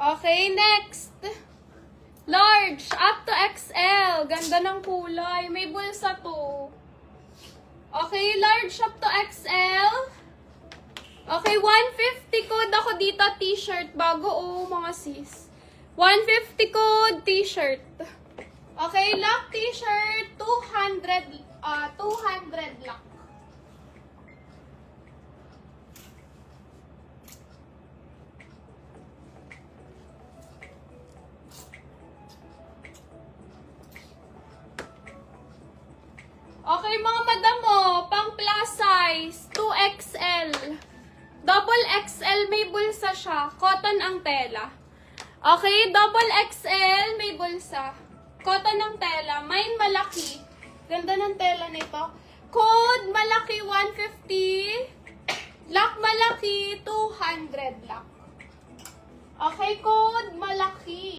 Okay, next. Large, up to XL. Ganda ng kulay. May bulsa to. Okay, large up to XL. Okay, 150 code ako dito, t-shirt. Bago mga sis. 150 code, t-shirt. Okay, lock t-shirt, 200 lock. Okay, mga madam mo, pang plus size, 2XL. Double XL, may bulsa siya. Cotton ang tela. Okay, double XL, may bulsa. Cotton ang tela. Mine malaki. Ganda ng tela nito. Code, malaki, 150. Lock, malaki, 200 lock. Okay, code, malaki.